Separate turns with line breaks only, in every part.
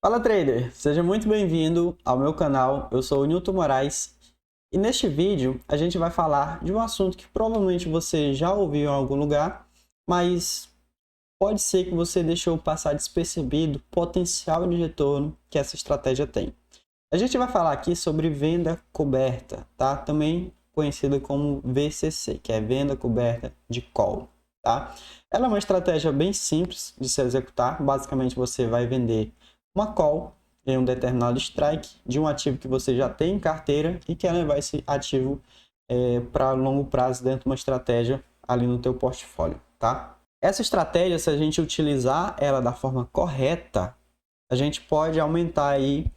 Fala trader, seja muito bem-vindo ao meu canal. Eu sou o Nilton Moraes e neste vídeo a gente vai falar de um assunto que provavelmente você já ouviu em algum lugar, mas pode ser que você deixou passar despercebido o potencial de retorno que essa estratégia tem. A gente vai falar aqui sobre venda coberta, tá? Também conhecida como VCC, que é venda coberta de call, tá? Ela é uma estratégia bem simples de se executar. Basicamente, você vai vender uma call em um determinado strike de um ativo que você já tem em carteira e quer levar esse ativo para longo prazo dentro de uma estratégia ali no teu portfólio, tá? Essa estratégia, se a gente utilizar ela da forma correta, a gente pode aumentar aí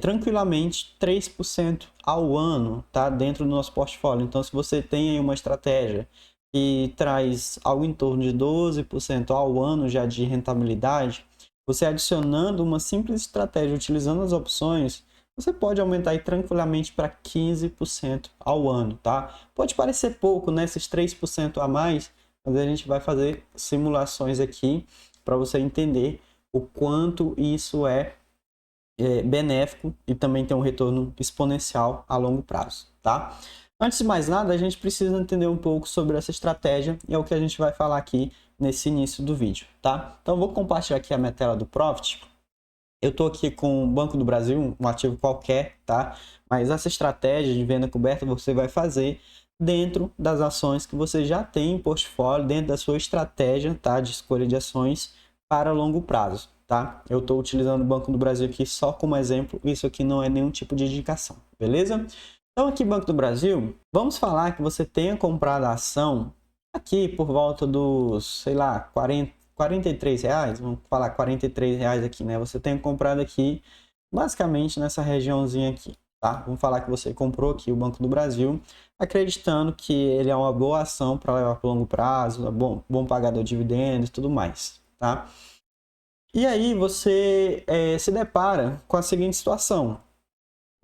tranquilamente 3% ao ano, tá? Dentro do nosso portfólio. Então, se você tem aí uma estratégia que traz algo em torno de 12% ao ano já de rentabilidade, você adicionando uma simples estratégia utilizando as opções, você pode aumentar aí tranquilamente para 15% ao ano, tá? Pode parecer pouco, né? Esses 3% a mais, mas a gente vai fazer simulações aqui para você entender o quanto isso é benéfico e também tem um retorno exponencial a longo prazo, tá? Antes de mais nada, a gente precisa entender um pouco sobre essa estratégia e é o que a gente vai falar aqui nesse início do vídeo, tá? Então, eu vou compartilhar aqui a minha tela do Profit. Eu estou aqui com o Banco do Brasil, um ativo qualquer, tá? Mas essa estratégia de venda coberta você vai fazer dentro das ações que você já tem em portfólio, dentro da sua estratégia, tá? De escolha de ações para longo prazo, tá? Eu estou utilizando o Banco do Brasil aqui só como exemplo, isso aqui não é nenhum tipo de indicação, beleza? Então aqui Banco do Brasil, vamos falar que você tenha comprado a ação aqui por volta dos, sei lá, 43 reais, vamos falar 43 reais aqui, né? Você tem comprado aqui basicamente nessa regiãozinha aqui, tá? Vamos falar que você comprou aqui o Banco do Brasil, acreditando que ele é uma boa ação para levar para longo prazo, é bom pagador de dividendos e tudo mais, tá? E aí você se depara com a seguinte situação: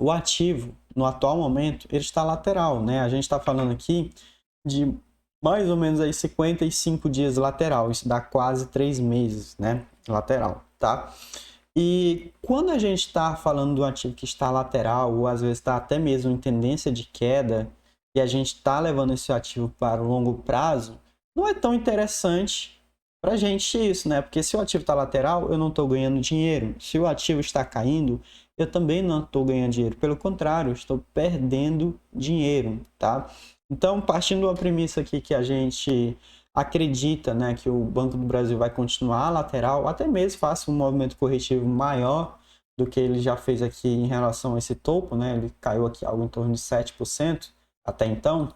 o ativo, no atual momento, ele está lateral, né? A gente está falando aqui de mais ou menos aí 55 dias lateral, isso dá quase 3 meses, né? Lateral, tá? E quando a gente está falando do ativo que está lateral, ou às vezes está até mesmo em tendência de queda, e a gente está levando esse ativo para o longo prazo, não é tão interessante para a gente isso, né? Porque se o ativo está lateral, eu não estou ganhando dinheiro. Se o ativo está caindo, eu também não estou ganhando dinheiro. Pelo contrário, eu estou perdendo dinheiro, tá? Então, partindo da premissa aqui que a gente acredita, né, que o Banco do Brasil vai continuar lateral, até mesmo faça um movimento corretivo maior do que ele já fez aqui em relação a esse topo, né? Ele caiu aqui algo em torno de 7% até então.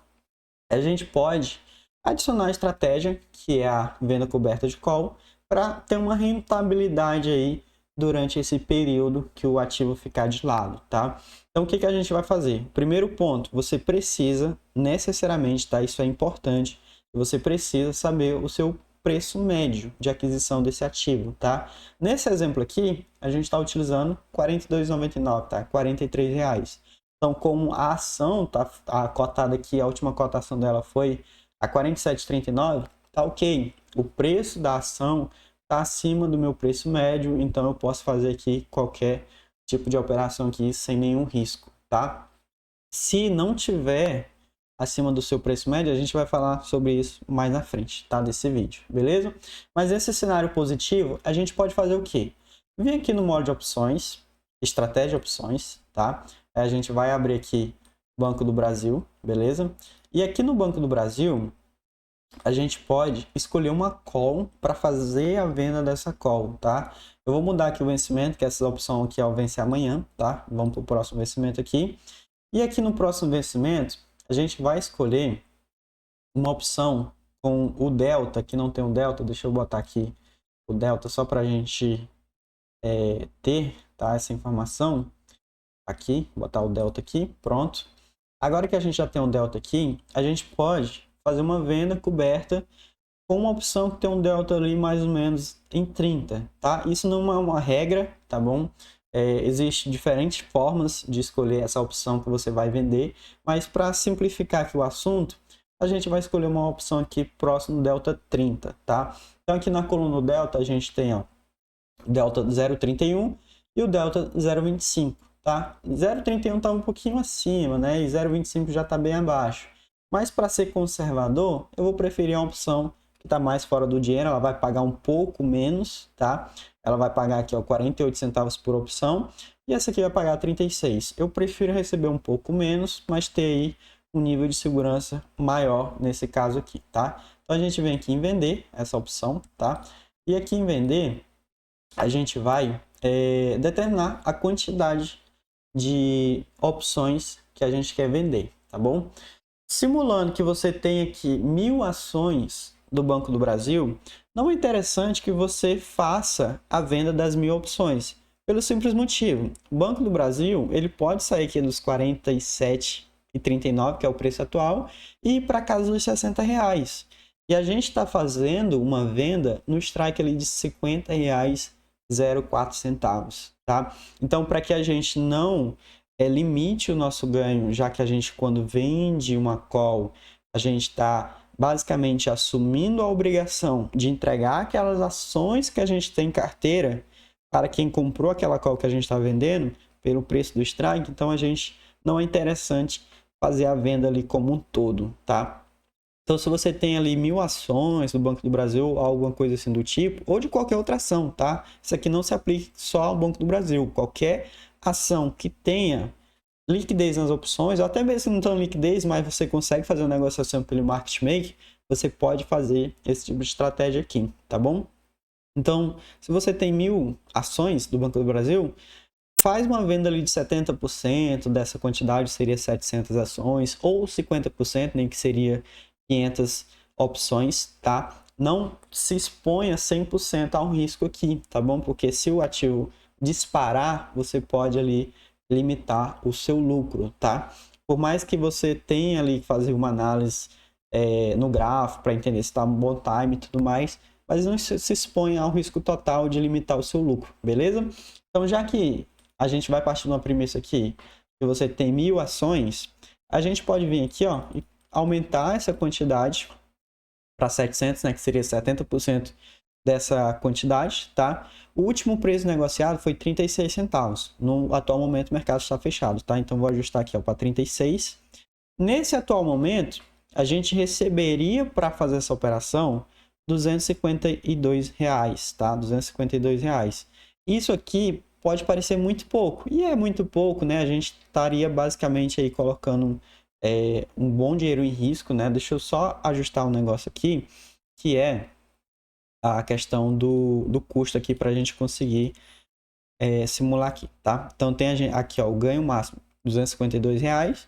A gente pode adicionar a estratégia, que é a venda coberta de call, para ter uma rentabilidade aí durante esse período que o ativo ficar de lado, tá? Então, o que a gente vai fazer? Primeiro ponto, você precisa necessariamente, tá? Isso é importante, você precisa saber o seu preço médio de aquisição desse ativo, tá? Nesse exemplo aqui, a gente está utilizando R$ 42,99, tá? R$ 43 reais. Então, como a ação tá a cotada aqui, a última cotação dela foi a 47,39, tá ok. O preço da ação está acima do meu preço médio, então eu posso fazer aqui qualquer tipo de operação aqui sem nenhum risco, tá? Se não tiver acima do seu preço médio, a gente vai falar sobre isso mais na frente, tá? Desse vídeo, beleza? Mas nesse cenário positivo, a gente pode fazer o quê? Vem aqui no modo de opções, estratégia opções, tá? A gente vai abrir aqui Banco do Brasil, beleza? E aqui no Banco do Brasil, a gente pode escolher uma call para fazer a venda dessa call, tá? Eu vou mudar aqui o vencimento, que essa opção aqui é o vencer amanhã, tá? Vamos para o próximo vencimento aqui. E aqui no próximo vencimento, a gente vai escolher uma opção com o delta, que não tem o delta, deixa eu botar aqui o delta só para a gente ter, tá, essa informação. Aqui, botar o delta aqui, pronto. Agora que a gente já tem um delta aqui, a gente pode fazer uma venda coberta com uma opção que tem um delta ali mais ou menos em 30, tá? Isso não é uma regra, tá bom? Existem diferentes formas de escolher essa opção que você vai vender, mas para simplificar aqui o assunto, a gente vai escolher uma opção aqui próximo do delta 30, tá? Então aqui na coluna delta a gente tem, ó, delta 0,31 e o delta 0,25, tá? 0,31 está um pouquinho acima, né? E 0,25 já está bem abaixo. Mas para ser conservador, eu vou preferir a opção que está mais fora do dinheiro, ela vai pagar um pouco menos, tá? Ela vai pagar aqui, ó, 48 centavos por opção, e essa aqui vai pagar 36. Eu prefiro receber um pouco menos, mas ter aí um nível de segurança maior nesse caso aqui, tá? Então a gente vem aqui em vender essa opção, tá? E aqui em vender, a gente vai determinar a quantidade de opções que a gente quer vender, tá bom? Simulando que você tem aqui 1000 ações do Banco do Brasil, não é interessante que você faça a venda das 1000 opções, pelo simples motivo. O Banco do Brasil, ele pode sair aqui dos R$ 47,39, que é o preço atual, e ir para casa dos R$60. E a gente está fazendo uma venda no strike ali de R$ 50,04, tá? Então, para que a gente não limite o nosso ganho, já que a gente, quando vende uma call, a gente está basicamente assumindo a obrigação de entregar aquelas ações que a gente tem em carteira para quem comprou aquela call que a gente está vendendo pelo preço do strike. Então, a gente não é interessante fazer a venda ali como um todo, tá? Então, se você tem ali 1000 ações do Banco do Brasil, alguma coisa assim do tipo, ou de qualquer outra ação, tá? Isso aqui não se aplica só ao Banco do Brasil. Qualquer ação que tenha liquidez nas opções, ou até mesmo se não tem liquidez, mas você consegue fazer uma negociação pelo market maker, você pode fazer esse tipo de estratégia aqui, tá bom? Então, se você tem 1000 ações do Banco do Brasil, faz uma venda ali de 70% dessa quantidade, seria 700 ações, ou 50%, nem que seria 500 opções, tá? Não se exponha 100% ao risco aqui, tá bom? Porque se o ativo disparar, você pode ali limitar o seu lucro, tá? Por mais que você tenha ali que fazer uma análise no gráfico para entender se está um bom time e tudo mais, mas não se exponha ao risco total de limitar o seu lucro, beleza? Então, já que a gente vai partir de uma premissa aqui, que você tem 1000 ações, a gente pode vir aqui, ó, e aumentar essa quantidade para 700, né, que seria 70% dessa quantidade, tá? O último preço negociado foi 36 centavos. No atual momento o mercado está fechado, tá? Então vou ajustar aqui para 36. Nesse atual momento, a gente receberia para fazer essa operação R$252, tá? R$252. Isso aqui pode parecer muito pouco, e é muito pouco, né? A gente estaria basicamente aí colocando um bom dinheiro em risco, né? Deixa eu só ajustar um negócio aqui, que é a questão do custo aqui para a gente conseguir simular aqui, tá? Então tem aqui, ó, o ganho máximo R$252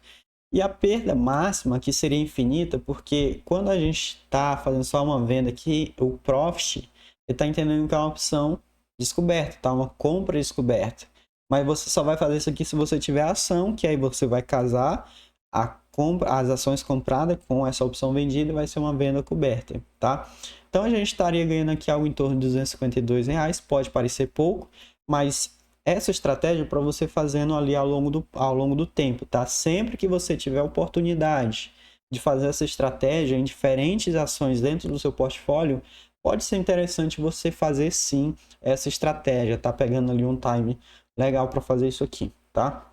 e a perda máxima que seria infinita, porque quando a gente está fazendo só uma venda aqui, o profit está entendendo que é uma opção descoberta, tá? Uma compra descoberta. Mas você só vai fazer isso aqui se você tiver ação, que aí você vai casar as ações compradas com essa opção vendida e vai ser uma venda coberta, tá? Então a gente estaria ganhando aqui algo em torno de R$252, pode parecer pouco, mas essa estratégia é para você fazendo ali ao longo do tempo, tá? Sempre que você tiver oportunidade de fazer essa estratégia em diferentes ações dentro do seu portfólio, pode ser interessante você fazer sim essa estratégia, tá? Pegando ali um time legal para fazer isso aqui, tá?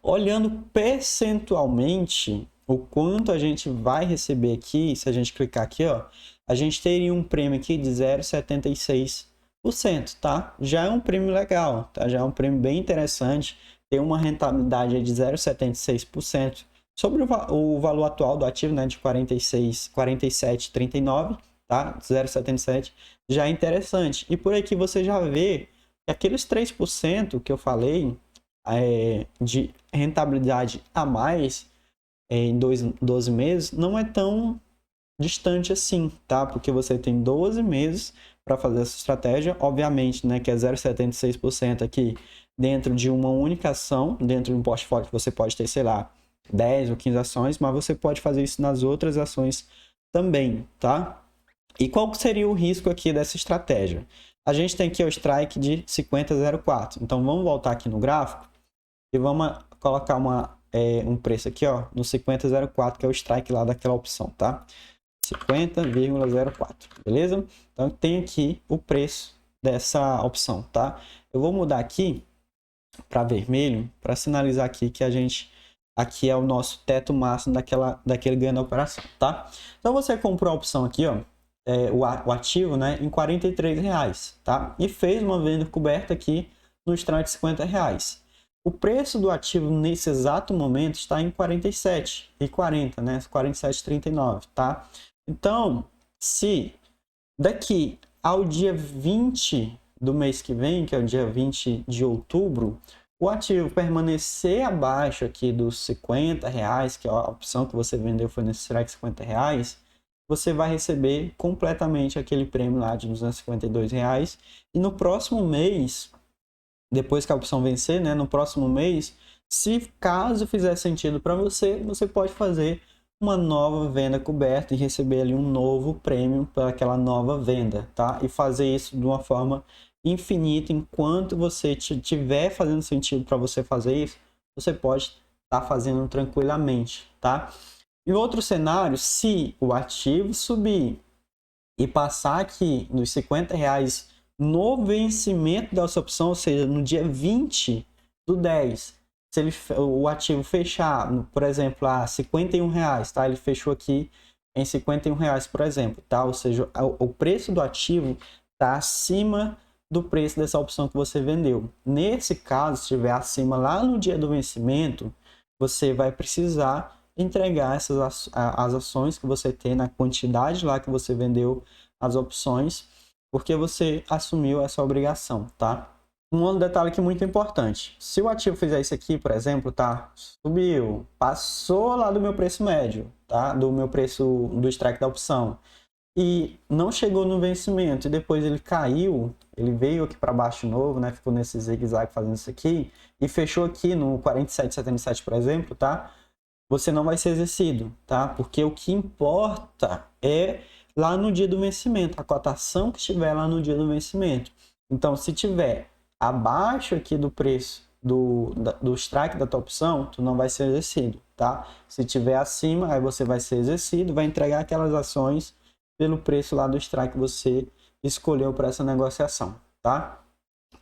Olhando percentualmente o quanto a gente vai receber aqui, se a gente clicar aqui, ó, a gente teria um prêmio aqui de 0,76%, tá? Já é um prêmio legal, tá? Já é um prêmio bem interessante, tem uma rentabilidade de 0,76% sobre o valor atual do ativo, né, de 47,39, tá? 0,77, já é interessante. E por aqui você já vê que aqueles 3% que eu falei de rentabilidade a mais em 12 meses não é tão distante assim, tá? Porque você tem 12 meses para fazer essa estratégia, obviamente, né, que é 0,76% aqui dentro de uma única ação, dentro de um portfólio que você pode ter, sei lá, 10 ou 15 ações, mas você pode fazer isso nas outras ações também, tá? E qual seria o risco aqui dessa estratégia? A gente tem aqui o strike de 50,04. Então vamos voltar aqui no gráfico e vamos colocar um preço aqui, ó, no 50,04, que é o strike lá daquela opção, tá? 50,04, beleza? Então tem aqui o preço dessa opção, tá? Eu vou mudar aqui para vermelho para sinalizar aqui que aqui é o nosso teto máximo daquele ganho da operação, tá? Então você comprou a opção aqui, ó, o ativo, né, em R$43, tá? E fez uma venda coberta aqui no strike de R$50. O preço do ativo nesse exato momento está em R$47,40, né? R$47,39, tá? Então, se daqui ao dia 20 do mês que vem, que é o dia 20 de outubro, o ativo permanecer abaixo aqui dos R$50, que é a opção que você vendeu foi nesse strike R$50, você vai receber completamente aquele prêmio lá de R$252. E no próximo mês, depois que a opção vencer, né, no próximo mês, se caso fizer sentido para você, você pode fazer uma nova venda coberta e receber ali um novo prêmio para aquela nova venda, tá? E fazer isso de uma forma infinita. Enquanto você tiver fazendo sentido para você fazer isso, você pode estar fazendo tranquilamente, tá? Em outro cenário, se o ativo subir e passar aqui nos R$50 no vencimento dessa opção, ou seja, no dia 20 do 10, se o ativo fechar, por exemplo, a R$51, tá? Ele fechou aqui em R$51, por exemplo, tá? Ou seja, o preço do ativo está acima do preço dessa opção que você vendeu. Nesse caso, se estiver acima lá no dia do vencimento, você vai precisar entregar as ações que você tem na quantidade lá que você vendeu as opções, porque você assumiu essa obrigação, tá? Um outro detalhe aqui muito importante. Se o ativo fizer isso aqui, por exemplo, tá? Subiu, passou lá do meu preço médio, tá? Do meu preço do strike da opção. E não chegou no vencimento e depois ele caiu, ele veio aqui para baixo de novo, né? Ficou nesse zigue-zague fazendo isso aqui e fechou aqui no 47,77, por exemplo, tá? Você não vai ser exercido, tá? Porque o que importa é lá no dia do vencimento, a cotação que estiver lá no dia do vencimento. Então, se tiver abaixo aqui do preço do strike da tua opção, tu não vai ser exercido, tá? Se tiver acima, aí você vai ser exercido, vai entregar aquelas ações pelo preço lá do strike que você escolheu para essa negociação, tá?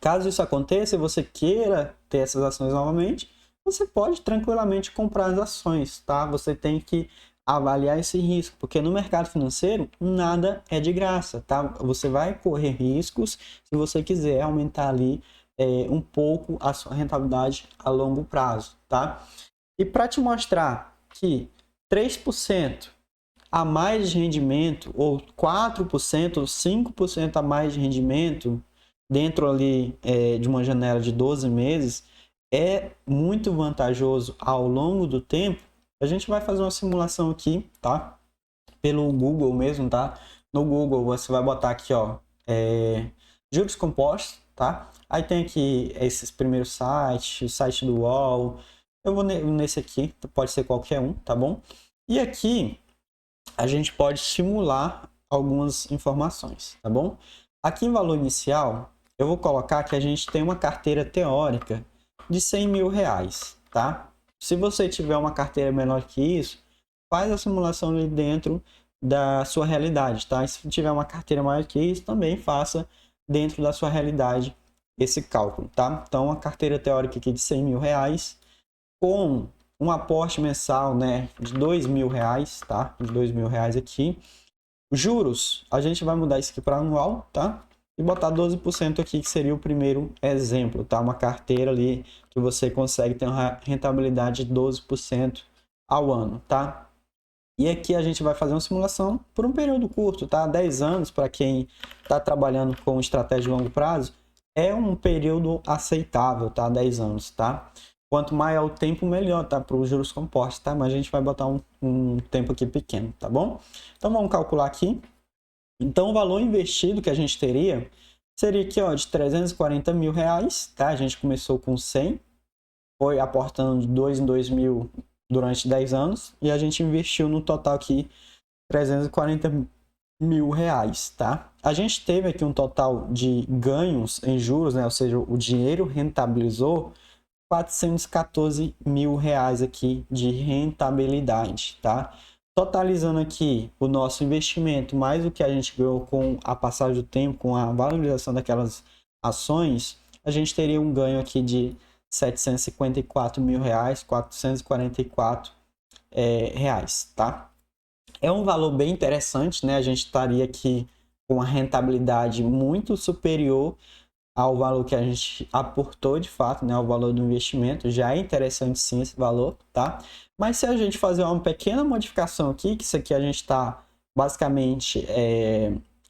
Caso isso aconteça e você queira ter essas ações novamente, você pode tranquilamente comprar as ações, tá? Você tem que avaliar esse risco, porque no mercado financeiro nada é de graça, tá? Você vai correr riscos se você quiser aumentar ali um pouco a sua rentabilidade a longo prazo, tá? E para te mostrar que 3% a mais de rendimento, ou 4%, ou 5% a mais de rendimento dentro ali de uma janela de 12 meses é muito vantajoso ao longo do tempo, a gente vai fazer uma simulação aqui, tá? Pelo Google mesmo, tá? No Google você vai botar aqui, ó, juros compostos, tá? Aí tem aqui esses primeiros sites, o site do UOL. Eu vou nesse aqui, pode ser qualquer um, tá bom? E aqui a gente pode simular algumas informações, tá bom? Aqui em valor inicial, eu vou colocar que a gente tem uma carteira teórica de R$100 mil, tá? Se você tiver uma carteira menor que isso, faz a simulação ali dentro da sua realidade, tá? E se tiver uma carteira maior que isso, também faça dentro da sua realidade esse cálculo, tá? Então, a carteira teórica aqui de R$100 mil, com um aporte mensal, né, de R$2 mil, tá? De R$2 mil aqui. Juros, a gente vai mudar isso aqui para anual, tá? E botar 12% aqui, que seria o primeiro exemplo, tá? Uma carteira ali que você consegue ter uma rentabilidade de 12% ao ano, tá? E aqui a gente vai fazer uma simulação por um período curto, tá? 10 anos, para quem está trabalhando com estratégia de longo prazo, é um período aceitável, tá? 10 anos, tá? Quanto maior o tempo, melhor, tá? Para os juros compostos, tá? Mas a gente vai botar um tempo aqui pequeno, tá bom? Então, vamos calcular aqui. Então, o valor investido que a gente teria seria aqui, ó, de R$340 mil, tá? A gente começou com 100, foi aportando de 2 em 2 mil durante 10 anos e a gente investiu no total aqui R$340 mil, tá? A gente teve aqui um total de ganhos em juros, né? Ou seja, o dinheiro rentabilizou R$414 mil aqui de rentabilidade, tá? totalizando aqui o nosso investimento, mais o que a gente ganhou com a passagem do tempo, com a valorização daquelas ações, a gente teria um ganho aqui de R$ 754 mil, 444 reais, tá? É um valor bem interessante, né? A gente estaria aqui com uma rentabilidade muito superior ao valor que a gente aportou de fato, né? O valor do investimento. Já é interessante sim esse valor, tá? Mas se a gente fazer uma pequena modificação aqui, que isso aqui a gente está basicamente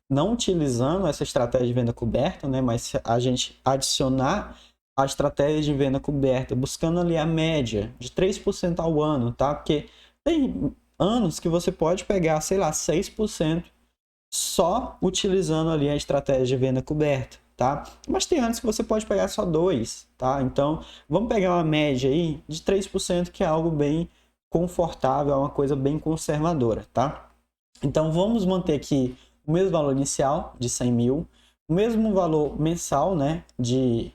não utilizando essa estratégia de venda coberta, né? Mas se a gente adicionar a estratégia de venda coberta, buscando ali a média de 3% ao ano, tá? Porque tem anos que você pode pegar, sei lá, 6% só utilizando ali a estratégia de venda coberta, tá? Mas tem anos que você pode pegar só 2%, tá? Então, vamos pegar uma média aí de 3%, que é algo bem confortável, é uma coisa bem conservadora, tá? Então, vamos manter aqui o mesmo valor inicial de 100 mil, o mesmo valor mensal, né, de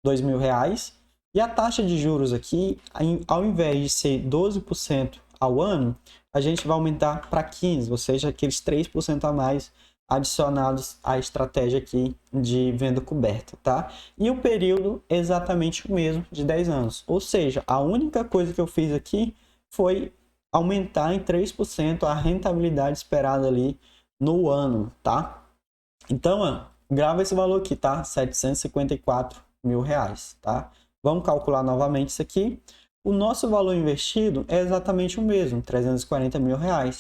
R$ 2.000, e a taxa de juros aqui, ao invés de ser 12% ao ano, a gente vai aumentar para 15%, ou seja, aqueles 3% a mais adicionados à estratégia aqui de venda coberta, tá? E o período é exatamente o mesmo, de 10 anos. Ou seja, a única coisa que eu fiz aqui foi aumentar em 3% a rentabilidade esperada ali no ano, tá? Então, grava esse valor aqui, tá? R$ 754 mil, tá? Vamos calcular novamente isso aqui. O nosso valor investido é exatamente o mesmo, R$ 340 mil.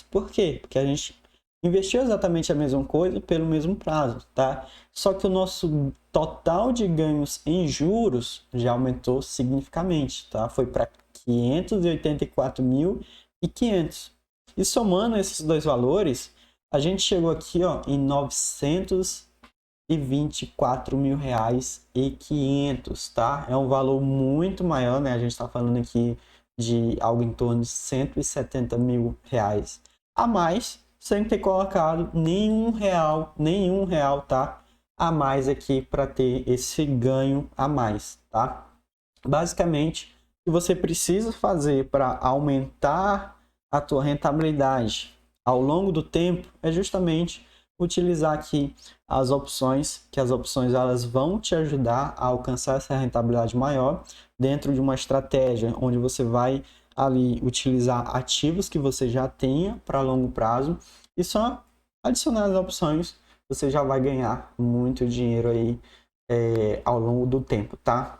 Por quê? Porque a gente investiu exatamente a mesma coisa pelo mesmo prazo, tá? Só que o nosso total de ganhos em juros já aumentou significativamente, tá? Foi para 584.500. E somando esses dois valores, a gente chegou aqui, ó, em R$ 924.500, tá? É um valor muito maior, né? A gente está falando aqui de algo em torno de R$ 170 mil a mais, sem ter colocado nenhum real, tá? A mais aqui para ter esse ganho a mais, tá? Basicamente, o que você precisa fazer para aumentar a tua rentabilidade ao longo do tempo é justamente utilizar aqui as opções, que as opções elas vão te ajudar a alcançar essa rentabilidade maior dentro de uma estratégia onde você vai ali utilizar ativos que você já tenha para longo prazo e só adicionar as opções, você já vai ganhar muito dinheiro aí ao longo do tempo, tá?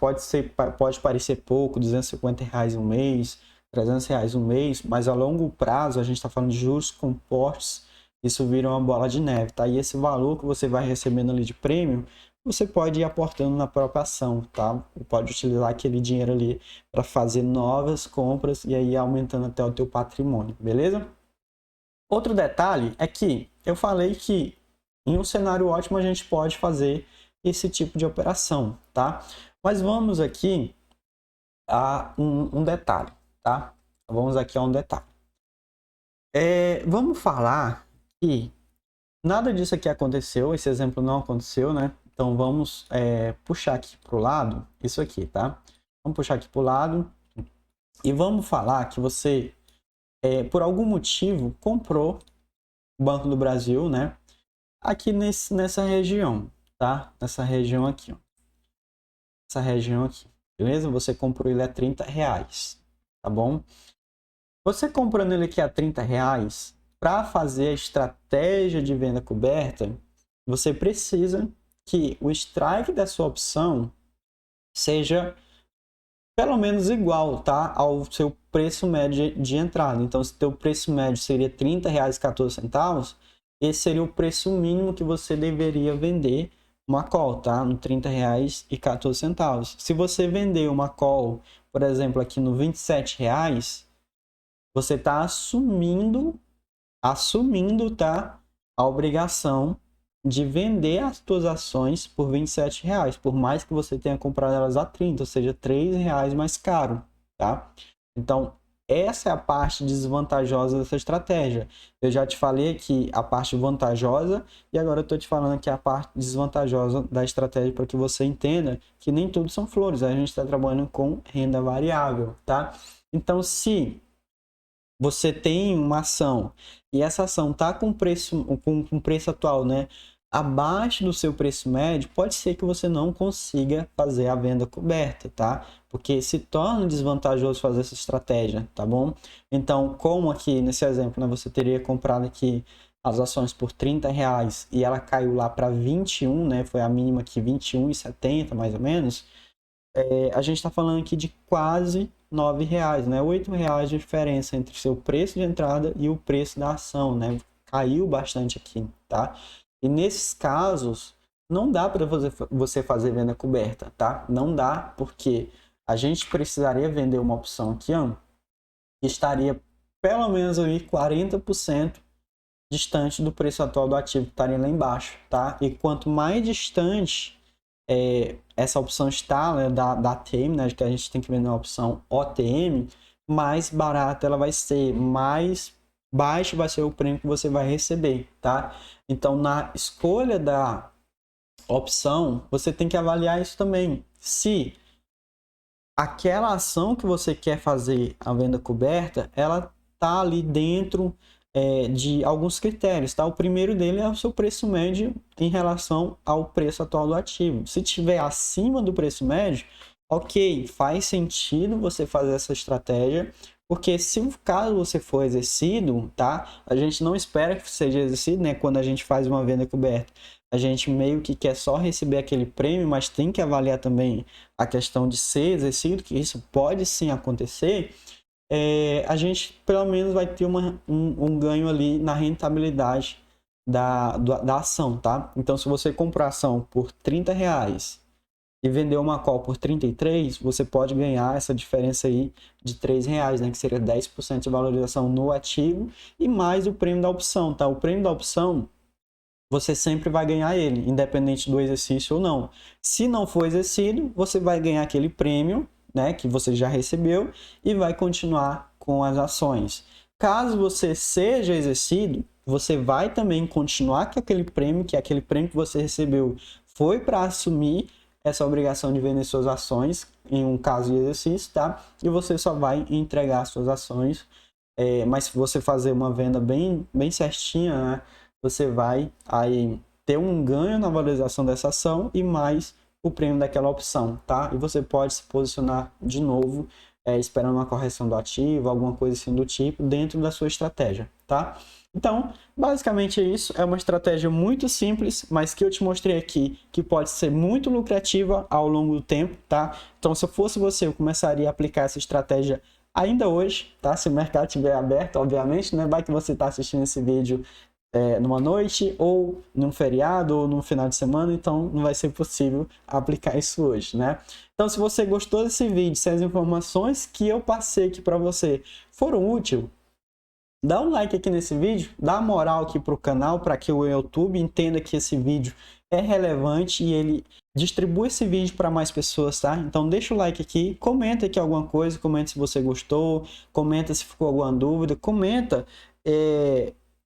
Pode parecer pouco, R$ 250 um mês, R$ 300 um mês, mas a longo prazo a gente está falando de juros compostos, isso vira uma bola de neve, tá? E esse valor que você vai recebendo ali de prêmio, você pode ir aportando na própria ação, tá? Pode utilizar aquele dinheiro ali para fazer novas compras e aí aumentando até o teu patrimônio, beleza? Outro detalhe é que eu falei que em um cenário ótimo a gente pode fazer esse tipo de operação, tá? Mas vamos aqui a um detalhe, tá? Vamos aqui a um detalhe. Vamos falar que nada disso aqui aconteceu, esse exemplo não aconteceu, né? Então vamos puxar aqui para o lado, isso aqui, tá? Vamos puxar aqui para o lado e vamos falar que você, por algum motivo, comprou o Banco do Brasil, né? Aqui nessa região, tá? Nessa região aqui, ó. Essa região aqui, beleza? Você comprou ele a R$ 30, tá bom? Você comprando ele aqui a R$ 30, para fazer a estratégia de venda coberta, você precisa que o strike da sua opção seja pelo menos igual, tá? Ao seu preço médio de entrada. Então, se o teu preço médio seria R$ 30,14, esse seria o preço mínimo que você deveria vender uma call, tá? No R$ 30,14. Se você vender uma call, por exemplo, aqui no R$ 27, você está assumindo, tá? A obrigação de vender as suas ações por R$ 27, por mais que você tenha comprado elas a 30, ou seja, R$ 3 mais caro, tá? Então, essa é a parte desvantajosa dessa estratégia. Eu já te falei aqui a parte vantajosa e agora eu estou te falando aqui a parte desvantajosa da estratégia para que você entenda que nem tudo são flores. A gente está trabalhando com renda variável, tá? Então, se você tem uma ação e essa ação está com preço atual, né, abaixo do seu preço médio, pode ser que você não consiga fazer a venda coberta, tá? Porque se torna desvantajoso fazer essa estratégia, tá bom? Então, como aqui nesse exemplo, né, você teria comprado aqui as ações por R$ 30 e ela caiu lá para 21, né? Foi a mínima aqui, 21,70 mais ou menos. A gente está falando aqui de quase R$ 9, né? R$ 8 de diferença entre o seu preço de entrada e o preço da ação, né? Caiu bastante aqui, tá? E nesses casos, não dá para você fazer venda coberta, tá? Não dá, porque a gente precisaria vender uma opção aqui, ó, que estaria pelo menos ali 40% distante do preço atual do ativo, que estaria lá embaixo, tá? E quanto mais distante essa opção está, né, da ATM, né, que a gente tem que vender uma opção OTM, mais barata ela vai ser, mais baixo vai ser o prêmio que você vai receber, tá? Então, na escolha da opção, você tem que avaliar isso também. Se aquela ação que você quer fazer a venda coberta, ela tá ali dentro de alguns critérios, tá? O primeiro dele é o seu preço médio em relação ao preço atual do ativo. Se tiver acima do preço médio, ok, faz sentido você fazer essa estratégia, porque se o caso você for exercido, tá? A gente não espera que seja exercido, né? Quando a gente faz uma venda coberta, a gente meio que quer só receber aquele prêmio, mas tem que avaliar também a questão de ser exercido, que isso pode sim acontecer. A gente pelo menos vai ter um ganho ali na rentabilidade da ação, tá? Então, se você comprar ação por R$ 30 e vender uma call por 33, você pode ganhar essa diferença aí de R$ 3, né? Que seria 10% de valorização no ativo e mais o prêmio da opção, tá? O prêmio da opção, você sempre vai ganhar ele, independente do exercício ou não. Se não for exercido, você vai ganhar aquele prêmio, né, que você já recebeu e vai continuar com as ações. Caso você seja exercido, você vai também continuar com aquele prêmio, que é aquele prêmio que você recebeu foi para assumir essa obrigação de vender suas ações em um caso de exercício, tá? E você só vai entregar suas ações, mas se você fazer uma venda bem certinha, né, você vai aí ter um ganho na valorização dessa ação e mais o prêmio daquela opção, tá? E você pode se posicionar de novo, esperando uma correção do ativo, alguma coisa assim do tipo, dentro da sua estratégia, tá? Então, basicamente é isso. É uma estratégia muito simples, mas que eu te mostrei aqui, que pode ser muito lucrativa ao longo do tempo, tá? Então, se eu fosse você, eu começaria a aplicar essa estratégia ainda hoje, tá? Se o mercado estiver aberto, obviamente, né? Vai que você está assistindo esse vídeo numa noite, ou num feriado, ou num final de semana, então não vai ser possível aplicar isso hoje, né? Então, se você gostou desse vídeo, se as informações que eu passei aqui para você foram úteis, dá um like aqui nesse vídeo, dá moral aqui para o canal, para que o YouTube entenda que esse vídeo é relevante e ele distribui esse vídeo para mais pessoas, tá? Então deixa o like aqui, comenta aqui alguma coisa, comenta se você gostou, comenta se ficou alguma dúvida, comenta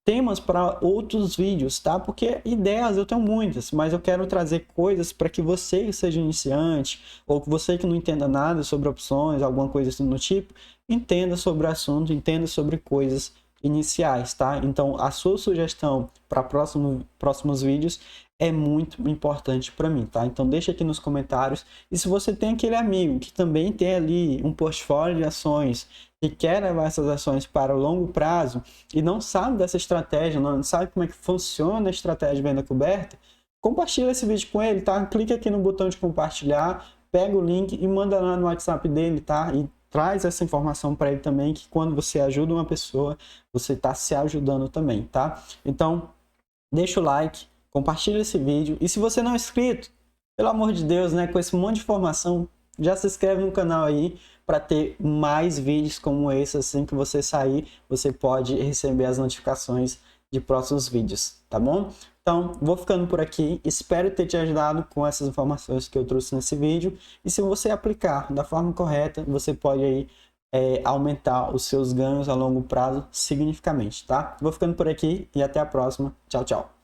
temas para outros vídeos, tá? Porque ideias eu tenho muitas, mas eu quero trazer coisas para que você que seja iniciante ou que você que não entenda nada sobre opções, alguma coisa assim do tipo, entenda sobre o assunto, entenda sobre coisas iniciais, tá? Então a sua sugestão para próximos vídeos é muito importante para mim, tá? Então deixa aqui nos comentários. E se você tem aquele amigo que também tem ali um portfólio de ações e quer levar essas ações para o longo prazo e não sabe dessa estratégia, não sabe como é que funciona a estratégia de venda coberta, compartilha esse vídeo com ele, tá? Clica aqui no botão de compartilhar, pega o link e manda lá no WhatsApp dele, tá? E traz essa informação para ele também, que quando você ajuda uma pessoa, você está se ajudando também, tá? Então, deixa o like, compartilha esse vídeo. E se você não é inscrito, pelo amor de Deus, né, com esse monte de informação, já se inscreve no canal aí para ter mais vídeos como esse. Assim que você sair, você pode receber as notificações de próximos vídeos, tá bom? Então, vou ficando por aqui. Espero ter te ajudado com essas informações que eu trouxe nesse vídeo. E se você aplicar da forma correta, você pode aí aumentar os seus ganhos a longo prazo significativamente, tá? Vou ficando por aqui e até a próxima. Tchau, tchau.